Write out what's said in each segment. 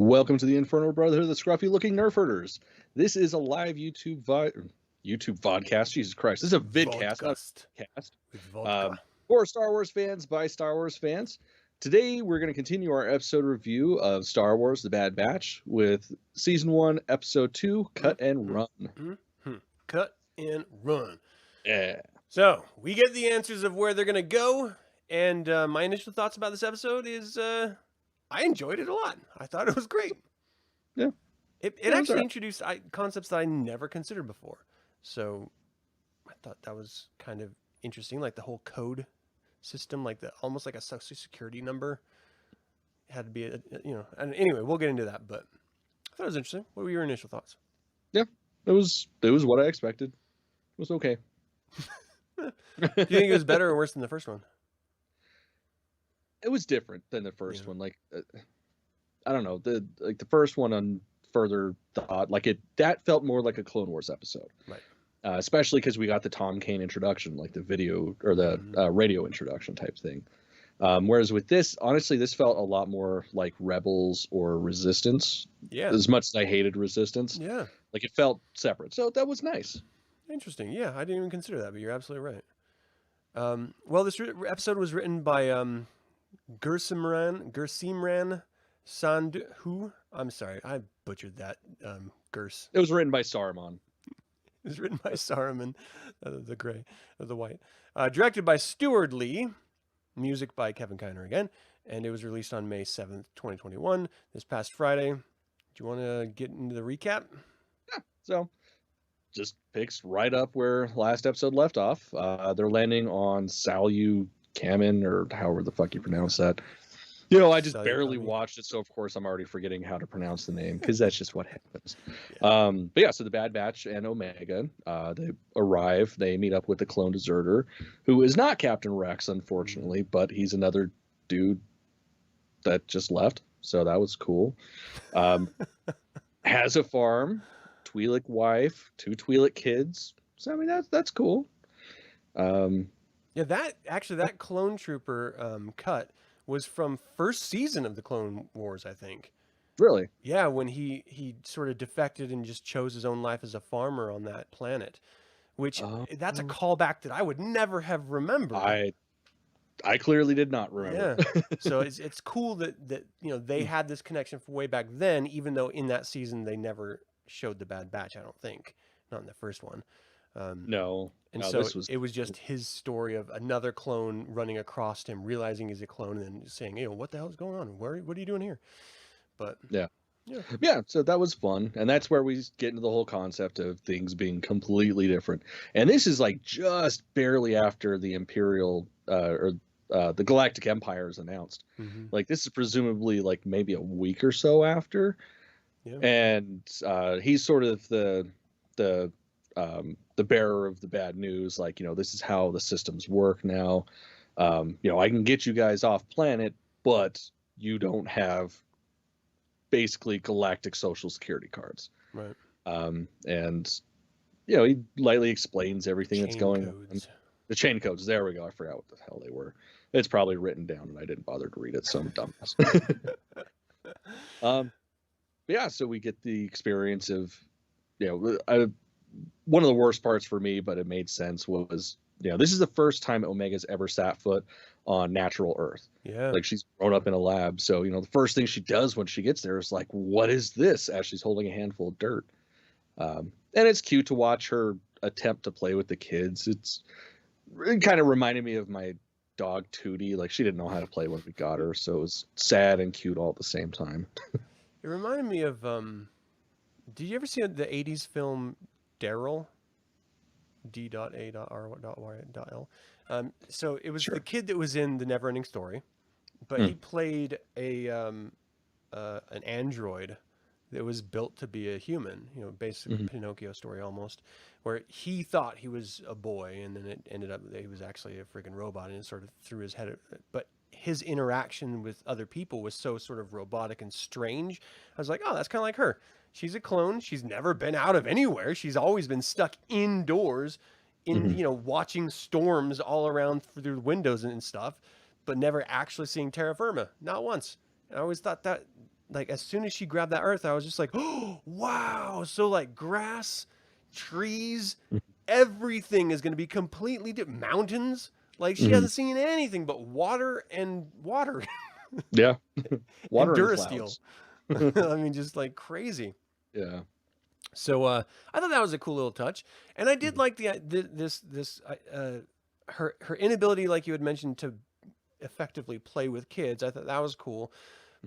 Welcome to the Infernal Brotherhood, the Scruffy Looking Nerf Herders. This is a live YouTube vodcast. Jesus Christ, this is a vidcast, not a cast. With vodka. For Star Wars fans by Star Wars fans. Today we're going to continue our episode review of Star Wars: The Bad Batch with Season 1, Episode 2, Cut and Run. Cut and run. Yeah. So we get the answers of where they're going to go, and my initial thoughts about this episode is I enjoyed it a lot. I thought it was great. Yeah. It actually introduced concepts that I never considered before. So I thought that was kind of interesting, like the whole code system, like almost like a social security number. It had to be and anyway, we'll get into that, but I thought it was interesting. What were your initial thoughts? Yeah. It was what I expected. It was okay. Do you think it was better or worse than the first one? It was different than the first one. Like, I don't know, the first one on further thought, that felt more like a Clone Wars episode, right? Especially because we got the Tom Kane introduction, like the video or the radio introduction type thing. Whereas with this, honestly, this felt a lot more like Rebels or Resistance. Yeah. As much as I hated Resistance. Yeah. Like it felt separate, so that was nice. Interesting. Yeah, I didn't even consider that, but you're absolutely right. Well, this episode was written by Gursimran Sandhu. I'm sorry, I butchered that. Gurs. It was written by Saruman. It was written by Saruman, the gray, the white. Directed by Stuart Lee. Music by Kevin Kiner again. And it was released on May 7th, 2021, this past Friday. Do you want to get into the recap? Yeah, so just picks right up where last episode left off. They're landing on Salu Kamin, or however the fuck you pronounce that. You know, I just barely watched it, so of course I'm already forgetting how to pronounce the name, because that's just what happens. Yeah. But yeah, so the Bad Batch and Omega, they arrive. They meet up with the clone deserter, who is not Captain Rex, unfortunately, but he's another dude that just left, so that was cool. Has a farm, Twi'lek wife, 2 Twi'lek kids. So I mean that's cool. Yeah, that clone trooper cut was from first season of the Clone Wars, I think. Really? Yeah, when he sort of defected and just chose his own life as a farmer on that planet, which that's a callback that I would never have remembered. I clearly did not remember. Yeah. So it's cool that they had this connection from way back then, even though in that season they never showed the Bad Batch, I don't think. Not in the first one. No. And so it was just his story of another clone running across him, realizing he's a clone, and then saying, what the hell is going on? What are you doing here? But yeah. So that was fun, and that's where we get into the whole concept of things being completely different. And this is like just barely after the Imperial the Galactic Empire is announced. Mm-hmm. Like this is presumably like maybe a week or so after. Yeah. And he's sort of the bearer of the bad news, like, this is how the systems work now. I can get you guys off planet, but you don't have basically galactic social security cards. Right. And he lightly explains everything that's going on. The chain codes, there we go. I forgot what the hell they were. It's probably written down and I didn't bother to read it, so I'm dumbass. Yeah, so we get the experience of, one of the worst parts for me, but it made sense, was, this is the first time Omega's ever sat foot on natural Earth. Yeah. Like, she's grown up in a lab. So, the first thing she does when she gets there is like, what is this? As she's holding a handful of dirt. And it's cute to watch her attempt to play with the kids. It kind of reminded me of my dog Tootie. Like, she didn't know how to play when we got her. So it was sad and cute all at the same time. It reminded me of, did you ever see the 80s film Daryl? D.A.R.Y.L. So it was the kid that was in the Neverending Story, but he played an android that was built to be a human. Basic Pinocchio story almost, where he thought he was a boy, and then it ended up that he was actually a freaking robot, and it sort of threw his head. But his interaction with other people was so sort of robotic and strange. I was like, oh, that's kind of like her. She's a clone. She's never been out of anywhere. She's always been stuck indoors watching storms all around through windows and stuff, but never actually seeing terra firma. Not once. And I always thought that like as soon as she grabbed that earth, I was just like, oh wow. So like grass, trees, everything is going to be completely different. Mountains, like she hasn't seen anything but water and water. Yeah. And Water and Durasteel. clouds. I mean, just like crazy. Yeah. So I thought that was a cool little touch, and I did like her inability, like you had mentioned, to effectively play with kids. I thought that was cool,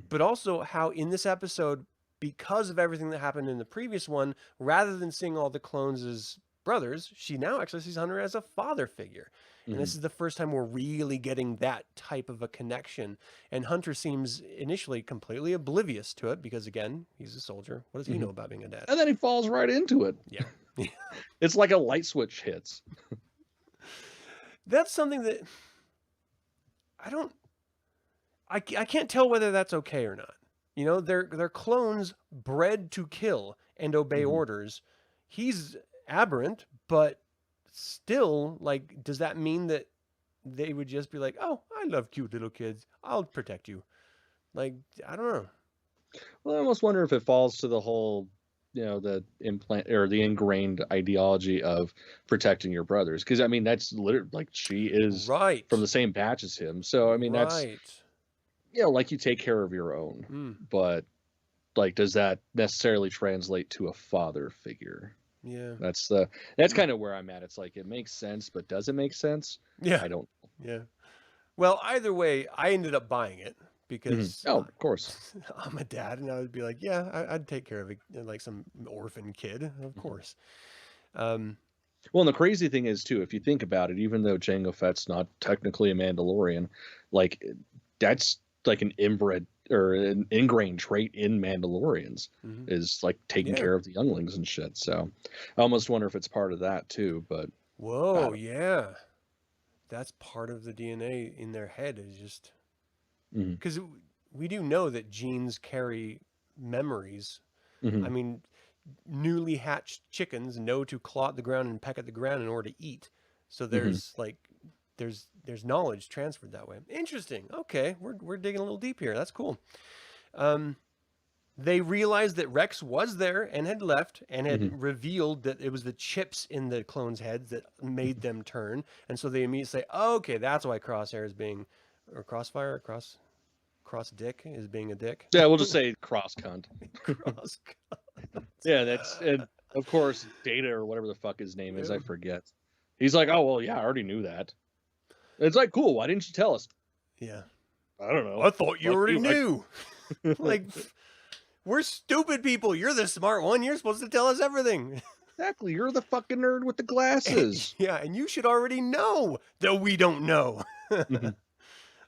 but also how in this episode, because of everything that happened in the previous one, rather than seeing all the clones as brothers, she now actually sees Hunter as a father figure. And this is the first time we're really getting that type of a connection. And Hunter seems initially completely oblivious to it because, again, he's a soldier. What does he know about being a dad? And then he falls right into it. Yeah. It's like a light switch hits. That's something that I can't tell whether that's okay or not. You know, they're clones bred to kill and obey orders. He's aberrant, but still, like, does that mean that they would just be like, "Oh, I love cute little kids. I'll protect you"? Like, I don't know. Well, I almost wonder if it falls to the whole, the implant or the ingrained ideology of protecting your brothers. Because I mean, that's literally like she is Right. from the same batch as him. So I mean, that's like you take care of your own. But like, does that necessarily translate to a father figure? Yeah. That's kind of where I'm at. It's like it makes sense, but does it make sense? Yeah. I don't. Yeah. Well, either way, I ended up buying it because of course, I'm a dad, and I would be like, yeah, I'd take care of like some orphan kid, of course. Well, and the crazy thing is too, if you think about it, even though Jango Fett's not technically a Mandalorian, like that's like an inbred or an ingrained trait in Mandalorians is like taking care of the younglings and shit. So I almost wonder if it's part of that too. But whoa, yeah, that's part of the DNA in their head, is just because we do know that genes carry memories. I mean, newly hatched chickens know to claw at the ground and peck at the ground in order to eat. So there's like there's knowledge transferred that way. Interesting. Okay, we're digging a little deep here. That's cool. They realized that Rex was there and had left and had revealed that it was the chips in the clones' heads that made them turn. And so they immediately say, oh, okay, that's why Crosshair is being, or Crossfire, Cross Dick is being a dick. Yeah, we'll just say cross cunt. Cross cunt. Yeah, and of course Data or whatever the fuck his name is, I forget. He's like, oh well, yeah, I already knew that. It's like, cool. Why didn't you tell us? Yeah, I don't know. I thought you already knew. Like, we're stupid people. You're the smart one. You're supposed to tell us everything. Exactly. You're the fucking nerd with the glasses. Yeah, and you should already know that we don't know.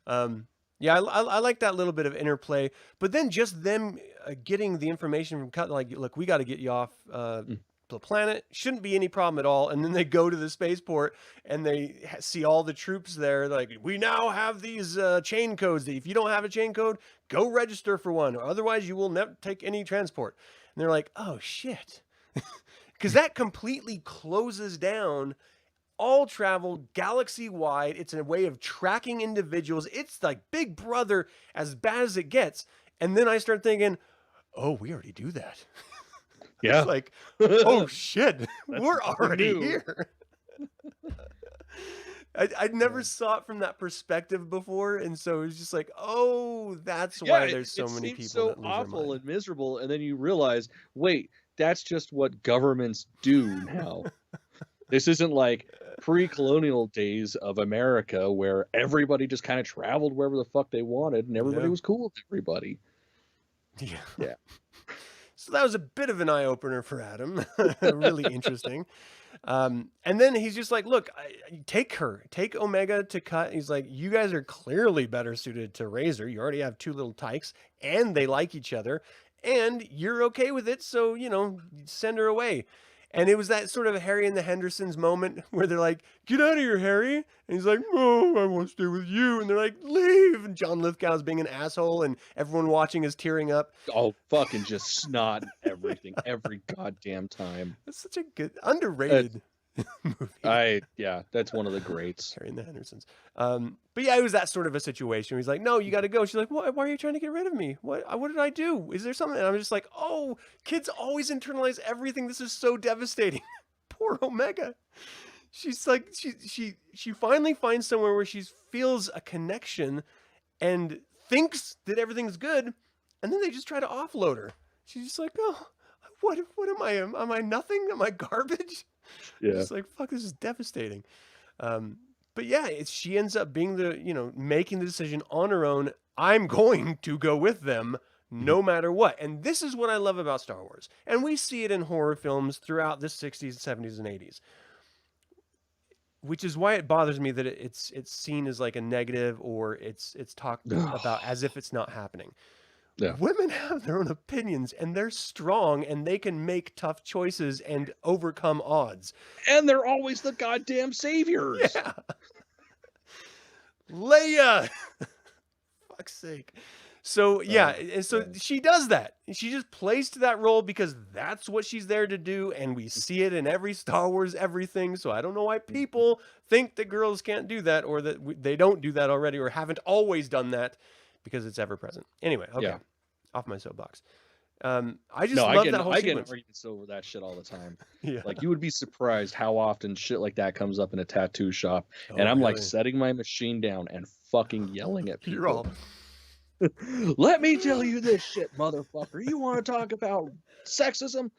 Yeah, I like that little bit of interplay, but then just them getting the information from Cut, like, look, we got to get you off the planet. Shouldn't be any problem at all. And then they go to the spaceport and they see all the troops there. Like, we now have these chain codes that if you don't have a chain code, go register for one, or otherwise you will never take any transport. And they're like, oh shit, because that completely closes down all travel galaxy wide. It's a way of tracking individuals. It's like Big Brother as bad as it gets. And then I start thinking, oh, we already do that. Yeah. It's like, oh shit, we're already here. I'd never saw it from that perspective before, and so it was just like, oh, that's why there's so many people so that lose awful their mind. and miserable, and then you realize, wait, that's just what governments do now. This isn't like pre-colonial days of America where everybody just kind of traveled wherever the fuck they wanted and everybody was cool with everybody. Yeah. So that was a bit of an eye-opener for Adam. Really interesting. And then he's just like, look, take Omega to Cut. He's like, you guys are clearly better suited to Razor. You already have two little tykes and they like each other and you're okay with it. So, send her away. And it was that sort of Harry and the Hendersons moment where they're like, get out of here, Harry. And he's like, no, I want to stay with you. And they're like, leave. And John Lithgow's being an asshole and everyone watching is tearing up. Oh, fucking just snot everything every goddamn time. That's such a good, underrated movie. That's one of the greats. Harry and the Hendersons. But yeah, it was that sort of a situation. He's like, no, you got to go. She's like, what? Why are you trying to get rid of me? What did I do? Is there something? And I'm just like, oh, kids always internalize everything. This is so devastating. Poor Omega. She's like, she finally finds somewhere where she feels a connection and thinks that everything's good. And then they just try to offload her. She's just like, oh, what am I? Am I nothing? Am I garbage? Yeah. It's like, fuck, this is devastating. But yeah, she ends up being making the decision on her own. I'm going to go with them no matter what. And this is what I love about Star Wars. And we see it in horror films throughout the 60s, 70s, and 80s. Which is why it bothers me that it's seen as like a negative, or it's talked about as if it's not happening. Yeah. Women have their own opinions, and they're strong, and they can make tough choices and overcome odds. And they're always the goddamn saviors. Yeah. Leia. Fuck's sake. So yeah, and so she does that. She just plays to that role because that's what she's there to do, and we see it in every Star Wars everything. So I don't know why people think that girls can't do that, or that they don't do that already, or haven't always done that, because it's ever present. Anyway, okay. Yeah. Off my soapbox. I just love that whole sequence. I get arguments over that shit all the time. Yeah. Like, you would be surprised how often shit like that comes up in a tattoo shop, and I'm like setting my machine down and fucking yelling at people. You're all... Let me tell you this shit, motherfucker. You want to talk about sexism?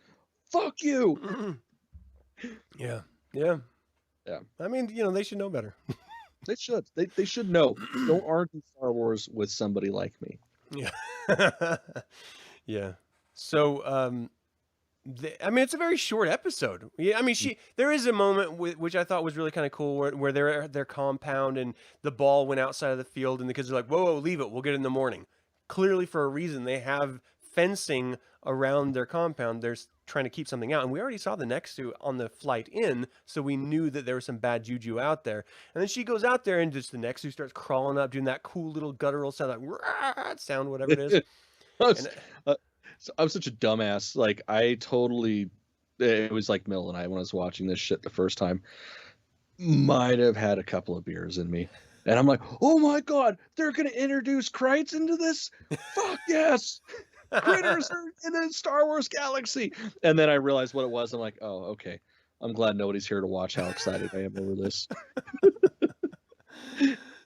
Fuck you. Yeah. I mean, they should know better. They should. They should know. Don't argue Star Wars with somebody like me. Yeah. Yeah. So, I mean, it's a very short episode. Yeah, I mean, there is a moment which I thought was really kind of cool, where they're at their compound and the ball went outside of the field, and the kids are like, whoa, leave it. We'll get it in the morning. Clearly, for a reason, they have fencing around their compound. They're trying to keep something out. And we already saw the Nexu on the flight in, so we knew that there was some bad juju out there. And then she goes out there, and just the Nexu starts crawling up, doing that cool little guttural sound, like sound, whatever it is. I'm such a dumbass. Like, it was like Mill and I, when I was watching this shit the first time, might have had a couple of beers in me. And I'm like, oh my God, they're going to introduce Krites into this? Fuck yes. Critters are in a Star Wars galaxy. And then I realized what it was. I'm like, oh, okay. I'm glad nobody's here to watch how excited I am over this.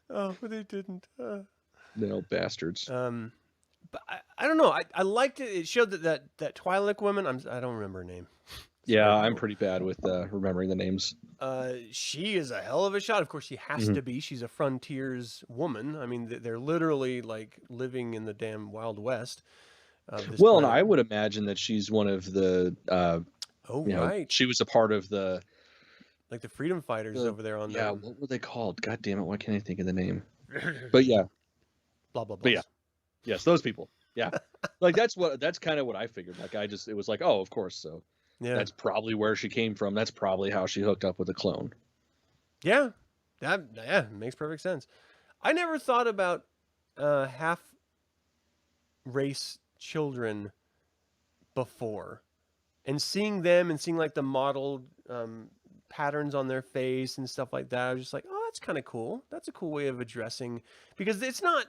Oh, they didn't. No, bastards. But I don't know. I liked it. It showed that Twi'lek woman. I don't remember her name. Yeah, I'm pretty bad with remembering the names. She is a hell of a shot. Of course, she has to be. She's a frontiers woman. I mean, they're literally like living in the damn Wild West. Well, and I would imagine that she's one of the. Right. She was a part of the. Like the freedom fighters over there on. Yeah, what were they called? God damn it! Why can't I think of the name? But yeah. Blah blah blah. But yeah. Yes, those people. Yeah. Like, that's kind of what I figured. Like, it was like, oh, of course. So that's probably where she came from. That's probably how she hooked up with a clone. Yeah. That makes perfect sense. I never thought about half race children before, and seeing them and seeing like the modeled patterns on their face and stuff like that. I was just like, oh, that's kind of cool. That's a cool way of addressing, because it's not,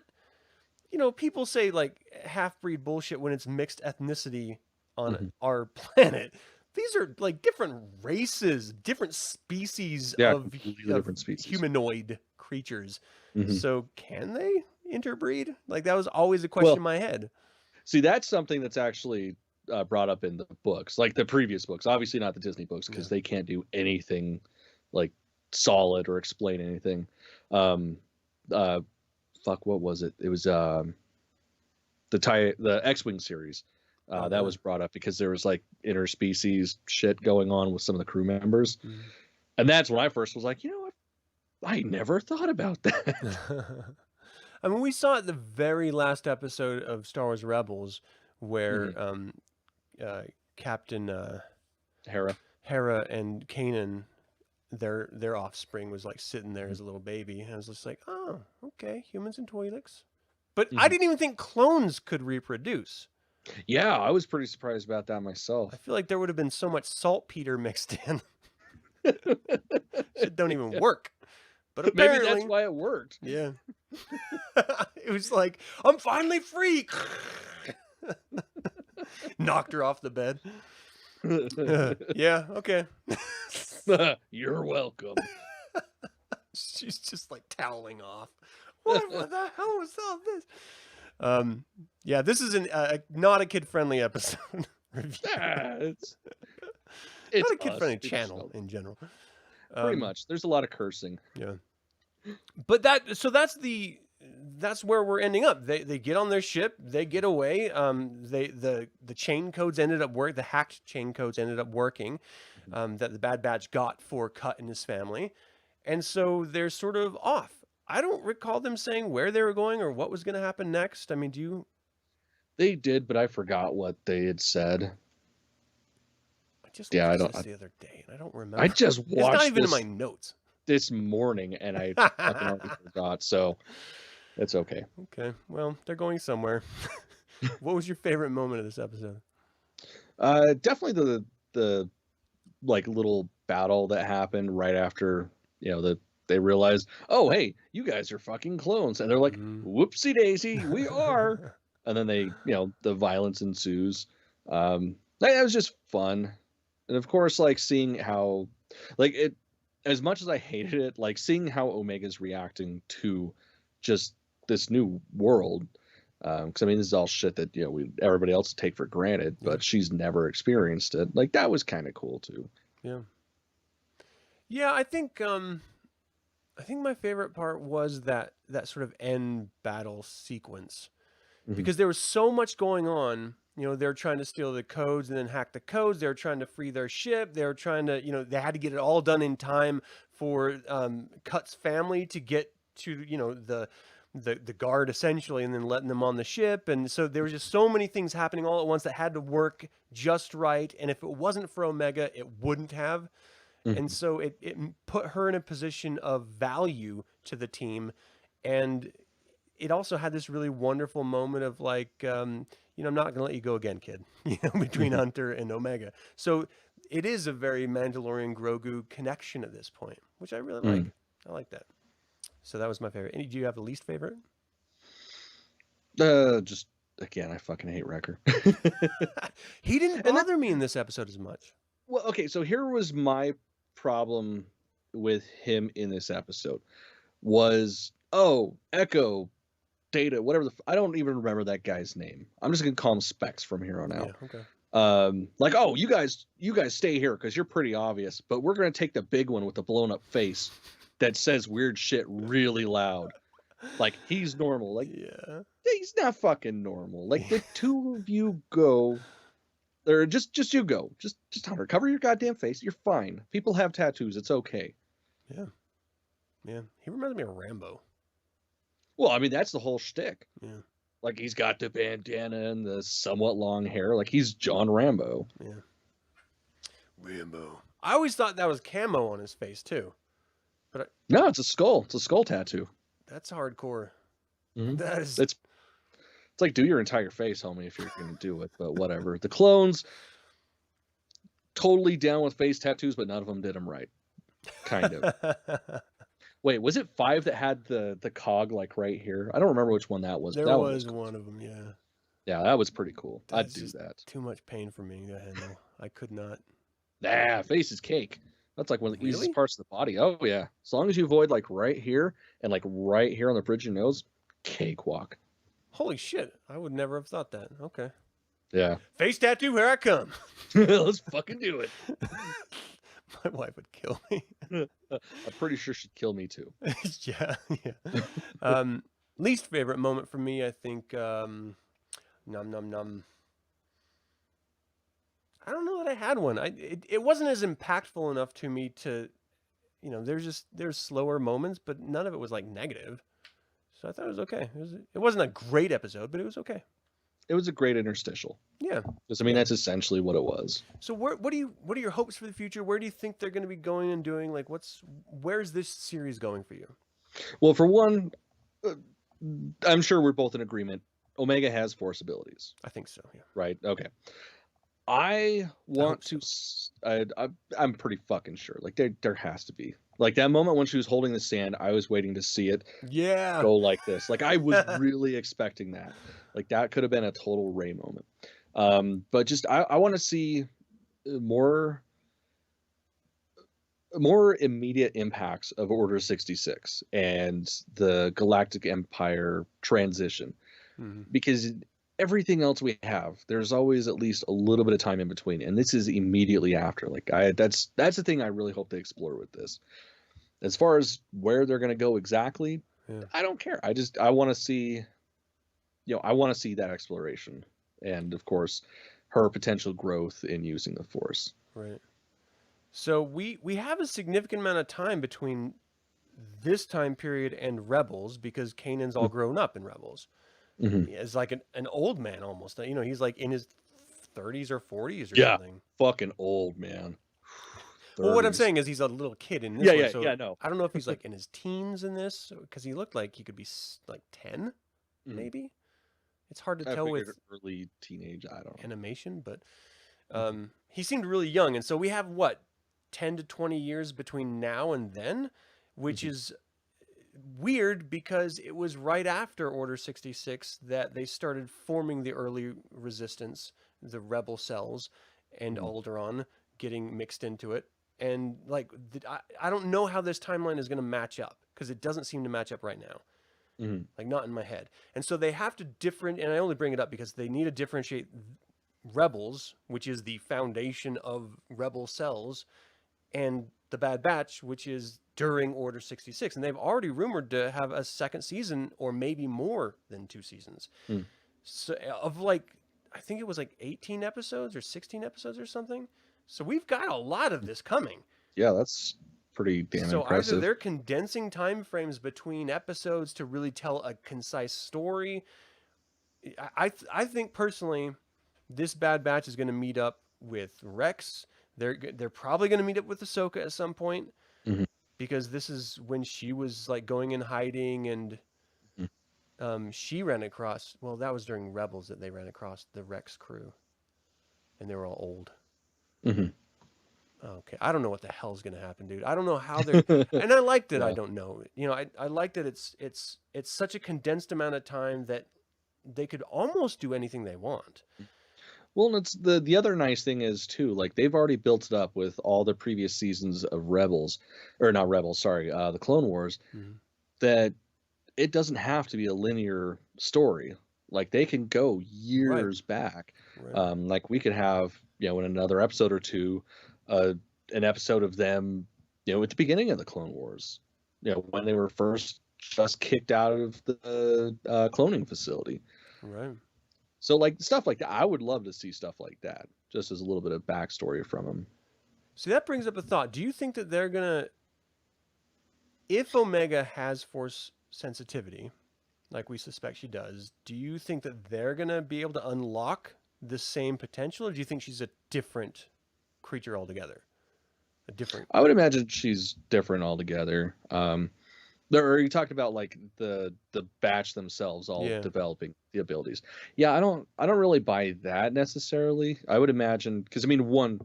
people say like half-breed bullshit when it's mixed ethnicity on our planet. These are like different races, different species of different species. Humanoid creatures. So can they interbreed? Like, that was always a question in my head. See, that's something that's actually brought up in the books, like the previous books. Obviously not the Disney books, because they can't do anything like solid or explain anything. Fuck, what was it? It was the X-Wing series that was brought up because there was like interspecies shit going on with some of the crew members, and that's when I first was like, you know what? I never thought about that. I mean, we saw it the very last episode of Star Wars Rebels, where Captain Hera and Kanan, their offspring was like sitting there as a little baby, and I was just like, oh, okay, humans and Twi'leks. But I didn't even think clones could reproduce. Yeah, I was pretty surprised about that myself. I feel like there would have been so much saltpeter mixed in. Shit don't even work. But Maybe apparently, that's why it worked. yeah. It was like, I'm finally free. Knocked her off the bed. Yeah, okay. You're welcome. She's just like toweling off. What the hell was all this? Yeah, this is not a kid-friendly episode. It's not a kid-friendly us. channel in general. Pretty much. There's a lot of cursing. Yeah. But that's where we're ending up. They get on their ship, they get away. The chain codes ended up the hacked chain codes ended up working, that the Bad Batch got for Cut and his family. And so they're sort of off. I don't recall them saying where they were going or what was going to happen next. I mean, do you? They did, but I forgot what they had said. I just watched this the other day, and I don't remember. I just watched. It's not even in my notes this morning, and I fucking already forgot. So it's okay. Okay, well, they're going somewhere. What was your favorite moment of this episode? Definitely the like little battle that happened right after they realized, oh hey, you guys are fucking clones, and they're like, whoopsie daisy, we are. And then they, the violence ensues. That was just fun. And of course, like seeing how, like it, as much as I hated it, like seeing how Omega's reacting to just this new world. Because I mean, this is all shit that everybody else take for granted, but she's never experienced it. Like that was kind of cool too. Yeah. Yeah, I think my favorite part was that sort of end battle sequence, because there was so much going on. They're trying to steal the codes and then hack the codes. They're trying to free their ship. They're trying to, they had to get it all done in time for Cut's family to get to, the guard essentially, and then letting them on the ship. And so there was just so many things happening all at once that had to work just right. And if it wasn't for Omega, it wouldn't have. And so it put her in a position of value to the team. And it also had this really wonderful moment of like, I'm not going to let you go again, kid, between Hunter and Omega. So it is a very Mandalorian Grogu connection at this point, which I really like. I like that. So that was my favorite. Do you have a least favorite? Just again, I fucking hate Wrecker. He didn't bother me in this episode as much. Well, okay, so here was my problem with him in this episode was, Echo, Data, whatever I don't even remember that guy's name. I'm just gonna call him Specs from here on out. Yeah, okay. Like, you guys stay here because you're pretty obvious, but we're gonna take the big one with the blown up face that says weird shit really loud. Like he's normal. Like, yeah, he's not fucking normal. Like the two of you go. Or just you go. Just Hunter, cover your goddamn face. You're fine. People have tattoos. It's okay. Yeah. Yeah. He reminds me of Rambo. Well, I mean, that's the whole shtick. Yeah. Like he's got the bandana and the somewhat long hair. Like he's John Rambo. Yeah. Rambo. I always thought that was camo on his face too. But no, it's a skull. It's a skull tattoo. That's hardcore. That is. It's like, do your entire face, homie, if you're going to do it. But whatever. The clones, totally down with face tattoos, but none of them did them right. Kind of. Wait, was it 5 that had the cog like right here? I don't remember which one that was. There that was one of them, yeah. Yeah, that was pretty cool. I'd do that. Too much pain for me to handle. I could not. Nah, face is cake. That's like one of the easiest parts of the body. Oh, yeah. As long as you avoid like right here and like right here on the bridge of your nose, cakewalk. Holy shit. I would never have thought that. Okay. Yeah. Face tattoo, here I come. Let's fucking do it. My wife would kill me. I'm pretty sure she'd kill me too. Yeah. Least favorite moment for me, I think, num num num. I don't know that I had one. It wasn't as impactful enough to me to, there's slower moments, but none of it was like negative. So I thought it was okay. It wasn't a great episode, but it was okay. It was a great interstitial. Yeah. Because I mean, that's essentially what it was. So what are your hopes for the future? Where do you think they're going to be going and doing? Like, where's this series going for you? Well, for one, I'm sure we're both in agreement. Omega has Force abilities. I think so. Yeah. Right. Okay. I want so. I'm pretty fucking sure. Like there has to be. Like that moment when she was holding the sand, I was waiting to see it Yeah. go like this. Like I was really expecting that. Like that could have been a total Ray moment. But just I want to see more immediate impacts of Order 66 and the Galactic Empire transition. Mm-hmm. Because everything else we have, there's always at least a little bit of time in between, and this is immediately after. Like that's the thing I really hope they explore with this. As far as where they're going to go exactly, Yeah. I don't care. I want to see, I want to see that exploration, and of course, her potential growth in using the Force. Right. So we have a significant amount of time between this time period and Rebels because Kanan's all grown up in Rebels. Mm-hmm. He's like an old man almost. You know, he's like in his 30s or 40s or Yeah, something. fucking old man. 30s. Well, what I'm saying is he's a little kid in this Yeah, one. yeah, So yeah. No, I don't know if he's like in his teens in this because he looked like he could be like 10, maybe. It's hard to tell with early teenage. I don't know. animation, but he seemed really young, and so we have what 10 to 20 years between now and then, which is weird because it was right after Order 66 that they started forming the early resistance, the rebel cells, and Alderaan getting mixed into it. And like, I don't know how this timeline is going to match up because it doesn't seem to match up right now. Like not in my head. And so they have to and I only bring it up because they need to differentiate Rebels, which is the foundation of rebel cells, and the Bad Batch, which is during Order 66. And they've already rumored to have a second season or maybe more than 2 seasons. So of like, I think it was like 18 episodes or 16 episodes or something. So we've got a lot of this coming. Yeah, that's pretty damn so impressive. Either they're condensing time frames between episodes to really tell a concise story. I think personally, this Bad Batch is going to meet up with Rex. They're probably going to meet up with Ahsoka at some point because this is when she was like going in hiding and she ran across. Well, that was during Rebels that they ran across the Rex crew, and they were all old. Okay, I don't know what the hell's gonna happen, dude. I don't know how they're, and I liked it. I don't know. You know, I liked that it's such a condensed amount of time that they could almost do anything they want. Well, it's the other nice thing is too, like they've already built it up with all the previous seasons of Rebels, or not Rebels, sorry, the Clone Wars, that it doesn't have to be a linear story. Like they can go years back. Like we could have, in another episode or two, an episode of them, at the beginning of the Clone Wars, when they were first just kicked out of the cloning facility. Right. So like stuff like that, I would love to see stuff like that, just as a little bit of backstory from them. See, that brings up a thought. Do you think that they're gonna, if Omega has Force sensitivity, like we suspect she does, do you think that they're gonna be able to unlock the same potential, or do you think she's a different creature altogether? I would imagine she's different altogether. You talked about like the batch themselves all developing the abilities. Yeah, I don't really buy that necessarily. I would imagine because one,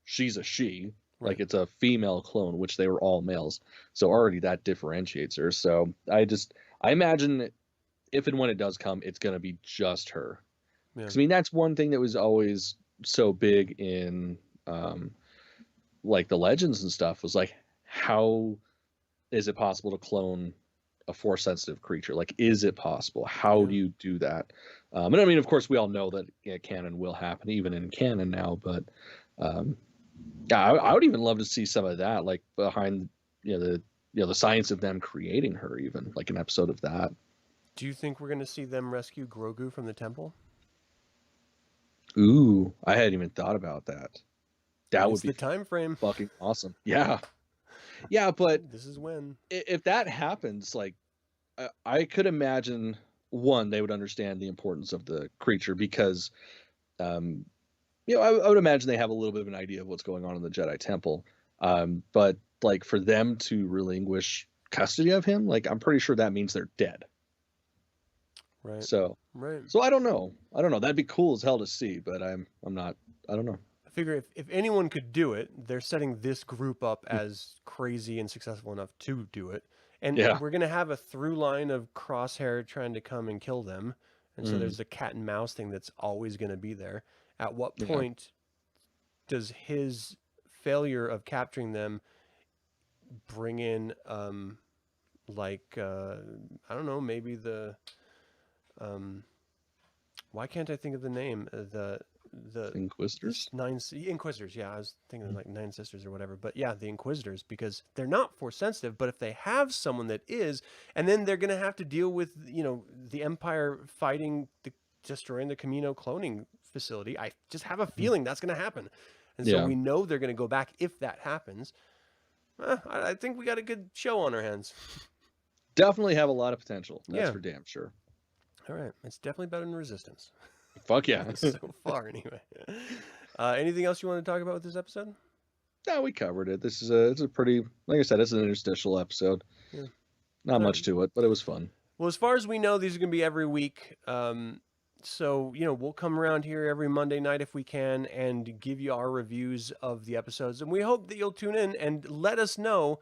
she's a she, like it's a female clone, which they were all males, so already that differentiates her. So I imagine if and when it does come, it's gonna be just her. Because that's one thing that was always so big in like the Legends and stuff, was like, how is it possible to clone a Force sensitive creature? Like, is it possible? How do you do that? And of course, we all know that canon will happen, even in canon now. But I would even love to see some of that, like behind the science of them creating her, even like an episode of that. Do you think we're going to see them rescue Grogu from the temple? Ooh, I hadn't even thought about that. That would be the time frame. Fucking awesome. Yeah. Yeah, but this is when. If that happens, like I could imagine one, they would understand the importance of the creature because I would imagine they have a little bit of an idea of what's going on in the Jedi Temple. But like for them to relinquish custody of him, like I'm pretty sure that means they're dead. Right. So I don't know. That'd be cool as hell to see, but I'm not I don't know. I figure if anyone could do it, they're setting this group up as crazy and successful enough to do it. And we're going to have a through line of Crosshair trying to come and kill them. And so there's the cat and mouse thing that's always going to be there. At what point does his failure of capturing them bring in, I don't know, maybe the, why can't I think of the name? The Inquisitors? Inquisitors, yeah. I was thinking of like Nine Sisters or whatever. But yeah, the Inquisitors, because they're not force sensitive, but if they have someone that is, and then they're going to have to deal with, the Empire fighting, destroying the Camino cloning facility. I just have a feeling that's going to happen. And so we know they're going to go back if that happens. I think we got a good show on our hands. Definitely have a lot of potential. That's for damn sure. All right. It's definitely better than Resistance. Fuck yeah. So far, anyway. Anything else you want to talk about with this episode? No, we covered it. This is it's a pretty, like I said, it's an interstitial episode. Yeah. Not much to it, but it was fun. Well, as far as we know, these are going to be every week. So, we'll come around here every Monday night if we can and give you our reviews of the episodes. And we hope that you'll tune in and let us know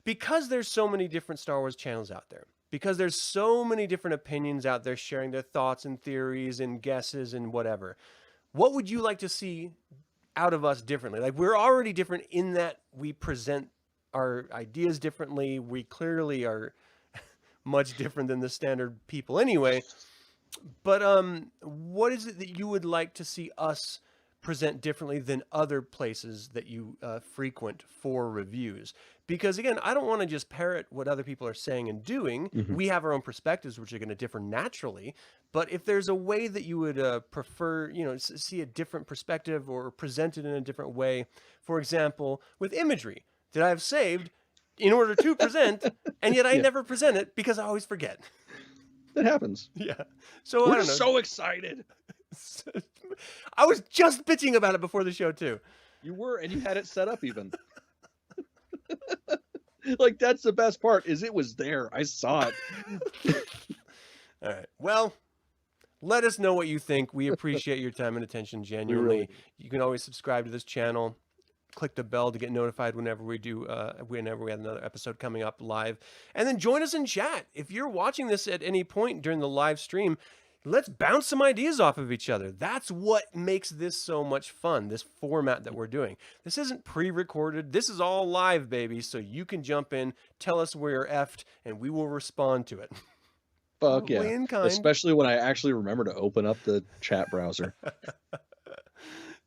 because there's so many different Star Wars channels out there. Because there's so many different opinions out there sharing their thoughts and theories and guesses and whatever. What would you like to see out of us differently? Like, we're already different in that we present our ideas differently. We clearly are much different than the standard people anyway. But what is it that you would like to see us present differently than other places that you frequent for reviews? Because again, I don't want to just parrot what other people are saying and doing. We have our own perspectives, which are going to differ naturally. But if there's a way that you would prefer, see a different perspective or present it in a different way, for example, with imagery that I've saved in order to present, and yet I never present it because I always forget. That happens. Yeah. So we're just so excited. I was just bitching about it before the show too. You were, and you had it set up even. Like, that's the best part, is it was there. I saw it. All right. Well, let us know what you think. We appreciate your time and attention genuinely. Really. You can always subscribe to this channel. Click the bell to get notified whenever we have another episode coming up live. And then join us in chat. If you're watching this at any point during the live stream, let's bounce some ideas off of each other. That's what makes this so much fun, this format that we're doing. This isn't pre-recorded. This is all live, baby. So you can jump in, tell us where you're effed, and we will respond to it. Fuck yeah. Especially when I actually remember to open up the chat browser.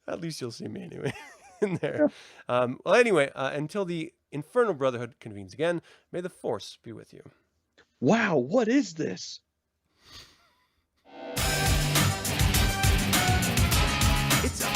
At least you'll see me anyway in there. Well, anyway, until the Infernal Brotherhood convenes again, may the Force be with you. Wow, what is this? It's a